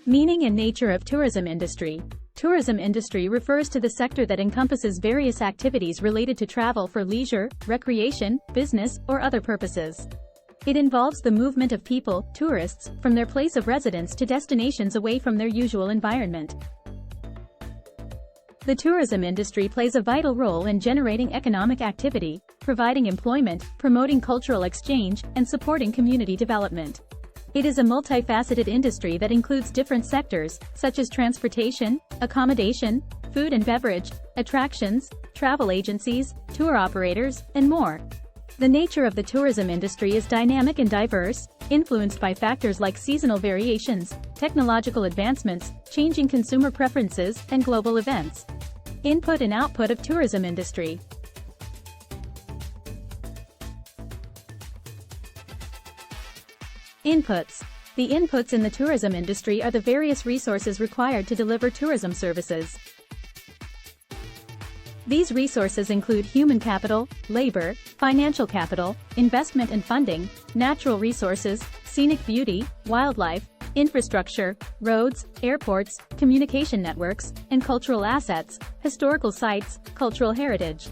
Meaning and nature of tourism industry. Tourism industry refers to the sector that encompasses various activities related to travel for leisure, recreation, business, or other purposes. It involves the movement of people, tourists, from their place of residence to destinations away from their usual environment. The tourism industry plays a vital role in generating economic activity, providing employment, promoting cultural exchange, and supporting community development. It is a multifaceted industry that includes different sectors, such as transportation, accommodation, food and beverage, attractions, travel agencies, tour operators, and more. The nature of the tourism industry is dynamic and diverse, influenced by factors like seasonal variations, technological advancements, changing consumer preferences, and global events. Input and output of tourism industry. Inputs. The inputs in the tourism industry are the various resources required to deliver tourism services. These resources include human capital, labor, financial capital, investment and funding, natural resources, scenic beauty, wildlife, infrastructure, roads, airports, communication networks, and cultural assets, historical sites, cultural heritage.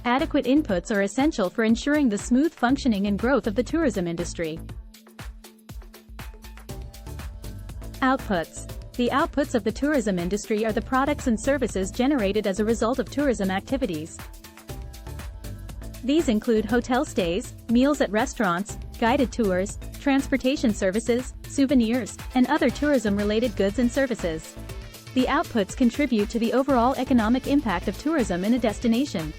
Adequate inputs are essential for ensuring the smooth functioning and growth of the tourism industry. Outputs. The outputs of the tourism industry are the products and services generated as a result of tourism activities. These include hotel stays, meals at restaurants, guided tours, transportation services, souvenirs, and other tourism-related goods and services. The outputs contribute to the overall economic impact of tourism in a destination.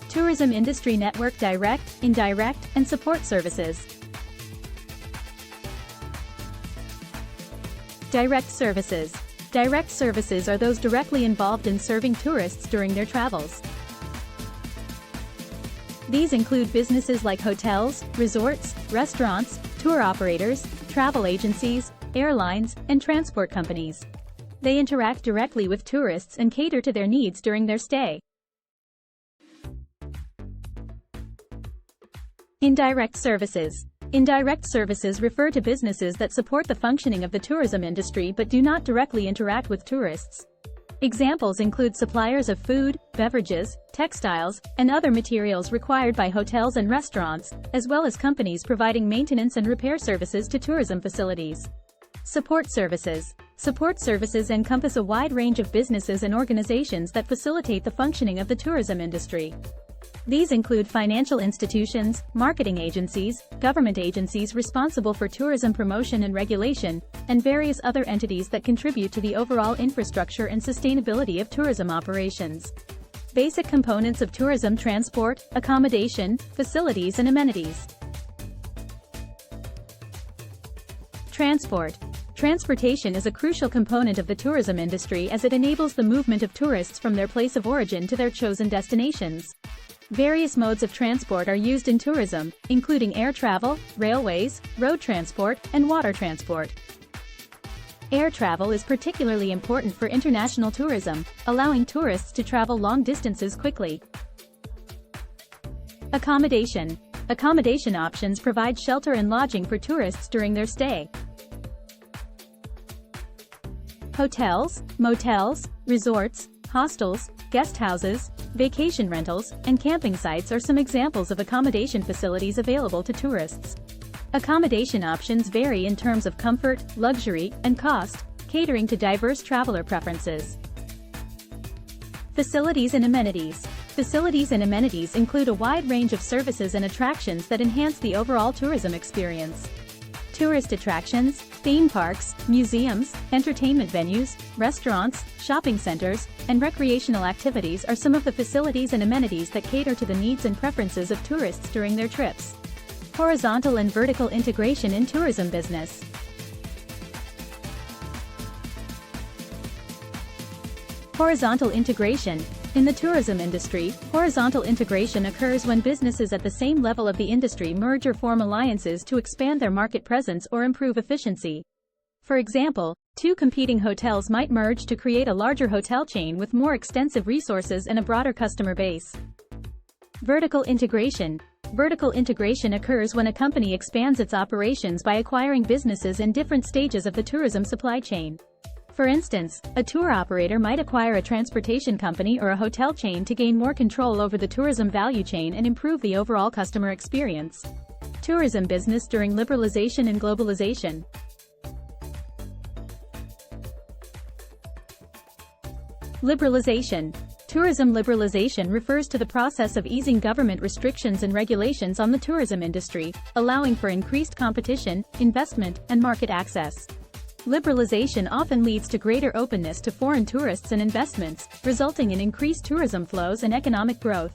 Tourism industry network: direct, indirect, and support services. Direct services. Direct services are those directly involved in serving tourists during their travels. These include businesses like hotels, resorts, restaurants, tour operators, travel agencies, airlines, and transport companies. They interact directly with tourists and cater to their needs during their stay. Indirect services. Indirect services refer to businesses that support the functioning of the tourism industry but do not directly interact with tourists. Examples include suppliers of food, beverages, textiles, and other materials required by hotels and restaurants, as well as companies providing maintenance and repair services to tourism facilities. Support services. Support services encompass a wide range of businesses and organizations that facilitate the functioning of the tourism industry. These include financial institutions, marketing agencies, government agencies responsible for tourism promotion and regulation, and various other entities that contribute to the overall infrastructure and sustainability of tourism operations. Basic components of tourism: transport, accommodation, facilities and amenities. Transport. Transportation is a crucial component of the tourism industry as it enables the movement of tourists from their place of origin to their chosen destinations. Various modes of transport are used in tourism, including air travel, railways, road transport, and water transport. Air travel is particularly important for international tourism, allowing tourists to travel long distances quickly. Accommodation. Accommodation options provide shelter and lodging for tourists during their stay. Hotels, motels, resorts, hostels, guest houses, vacation rentals, and camping sites are some examples of accommodation facilities available to tourists. Accommodation options vary in terms of comfort, luxury, and cost, catering to diverse traveler preferences. Facilities and amenities. Facilities and amenities include a wide range of services and attractions that enhance the overall tourism experience. Tourist attractions, theme parks, museums, entertainment venues, restaurants, shopping centers, and recreational activities are some of the facilities and amenities that cater to the needs and preferences of tourists during their trips. Horizontal and vertical integration in tourism business. Horizontal integration. In the tourism industry, horizontal integration occurs when businesses at the same level of the industry merge or form alliances to expand their market presence or improve efficiency. For example, two competing hotels might merge to create a larger hotel chain with more extensive resources and a broader customer base. Vertical integration. Vertical integration occurs when a company expands its operations by acquiring businesses in different stages of the tourism supply chain. For instance, a tour operator might acquire a transportation company or a hotel chain to gain more control over the tourism value chain and improve the overall customer experience. Tourism business during liberalization and globalization. Liberalization. Tourism liberalization refers to the process of easing government restrictions and regulations on the tourism industry, allowing for increased competition, investment, and market access. Liberalization often leads to greater openness to foreign tourists and investments, resulting in increased tourism flows and economic growth.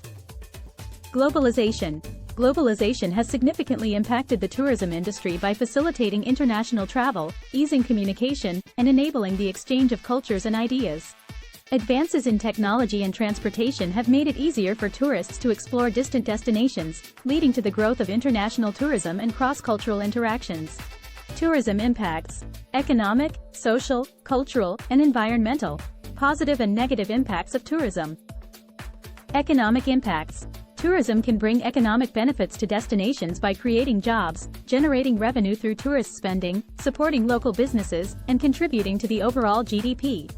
Globalization. Globalization has significantly impacted the tourism industry by facilitating international travel, easing communication, and enabling the exchange of cultures and ideas. Advances in technology and transportation have made it easier for tourists to explore distant destinations, leading to the growth of international tourism and cross-cultural interactions. Tourism impacts: economic, social, cultural, and environmental. Positive and negative impacts of tourism. Economic impacts. Tourism can bring economic benefits to destinations by creating jobs, generating revenue through tourist spending, supporting local businesses, and contributing to the overall GDP.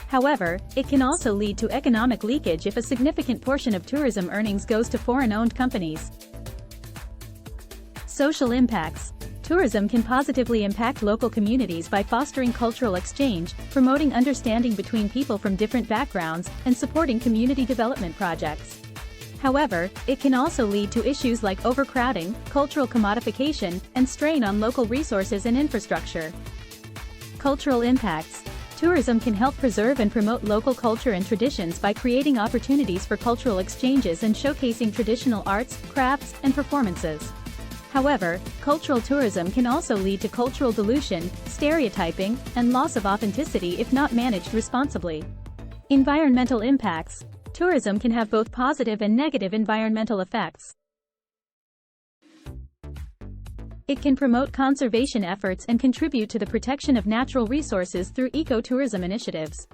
However, it can also lead to economic leakage if a significant portion of tourism earnings goes to foreign-owned companies. Social impacts. Tourism can positively impact local communities by fostering cultural exchange, promoting understanding between people from different backgrounds, and supporting community development projects. However, it can also lead to issues like overcrowding, cultural commodification, and strain on local resources and infrastructure. Cultural impacts. Tourism can help preserve and promote local culture and traditions by creating opportunities for cultural exchanges and showcasing traditional arts, crafts, and performances. However, cultural tourism can also lead to cultural dilution, stereotyping, and loss of authenticity if not managed responsibly. Environmental impacts. Tourism can have both positive and negative environmental effects. It can promote conservation efforts and contribute to the protection of natural resources through ecotourism initiatives.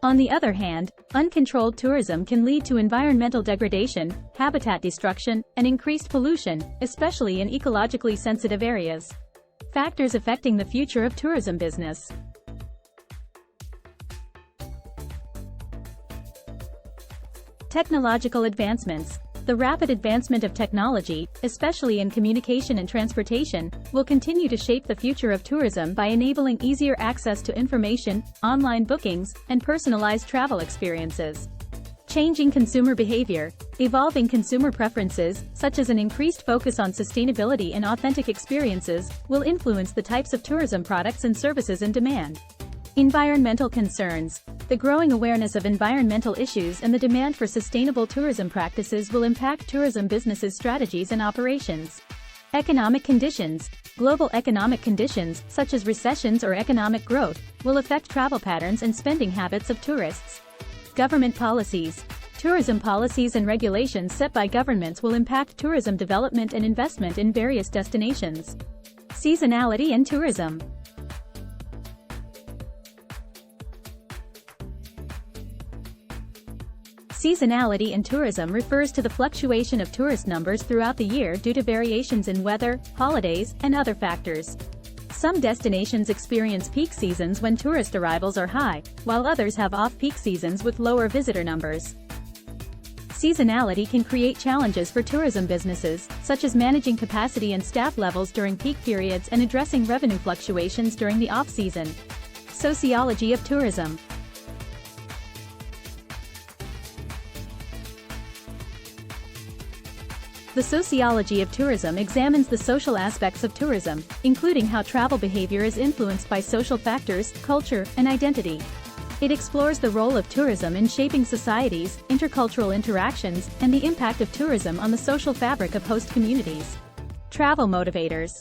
On the other hand, uncontrolled tourism can lead to environmental degradation, habitat destruction, and increased pollution, especially in ecologically sensitive areas. Factors affecting the future of tourism business. Technological advancements. The rapid advancement of technology, especially in communication and transportation, will continue to shape the future of tourism by enabling easier access to information, online bookings, and personalized travel experiences. Changing consumer behavior. Evolving consumer preferences, such as an increased focus on sustainability and authentic experiences, will influence the types of tourism products and services in demand. Environmental concerns. The growing awareness of environmental issues and the demand for sustainable tourism practices will impact tourism businesses' strategies and operations. Economic conditions. Global economic conditions, such as recessions or economic growth, will affect travel patterns and spending habits of tourists. Government policies. Tourism policies and regulations set by governments will impact tourism development and investment in various destinations. Seasonality and tourism. Seasonality in tourism refers to the fluctuation of tourist numbers throughout the year due to variations in weather, holidays, and other factors. Some destinations experience peak seasons when tourist arrivals are high, while others have off-peak seasons with lower visitor numbers. Seasonality can create challenges for tourism businesses, such as managing capacity and staff levels during peak periods and addressing revenue fluctuations during the off-season. Sociology of tourism. The sociology of tourism examines the social aspects of tourism, including how travel behavior is influenced by social factors, culture, and identity. It explores the role of tourism in shaping societies, intercultural interactions, and the impact of tourism on the social fabric of host communities. Travel motivators.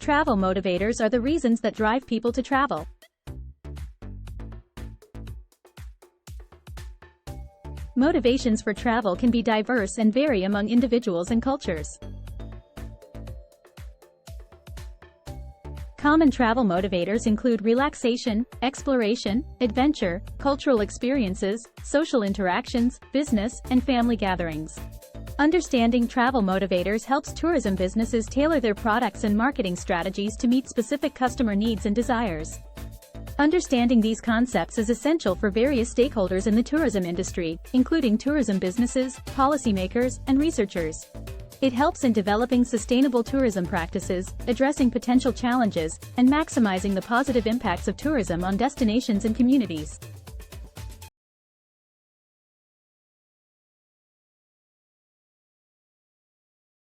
Travel motivators are the reasons that drive people to travel. Motivations for travel can be diverse and vary among individuals and cultures. Common travel motivators include relaxation, exploration, adventure, cultural experiences, social interactions, business, and family gatherings. Understanding travel motivators helps tourism businesses tailor their products and marketing strategies to meet specific customer needs and desires. Understanding these concepts is essential for various stakeholders in the tourism industry, including tourism businesses, policymakers, and researchers. It helps in developing sustainable tourism practices, addressing potential challenges, and maximizing the positive impacts of tourism on destinations and communities.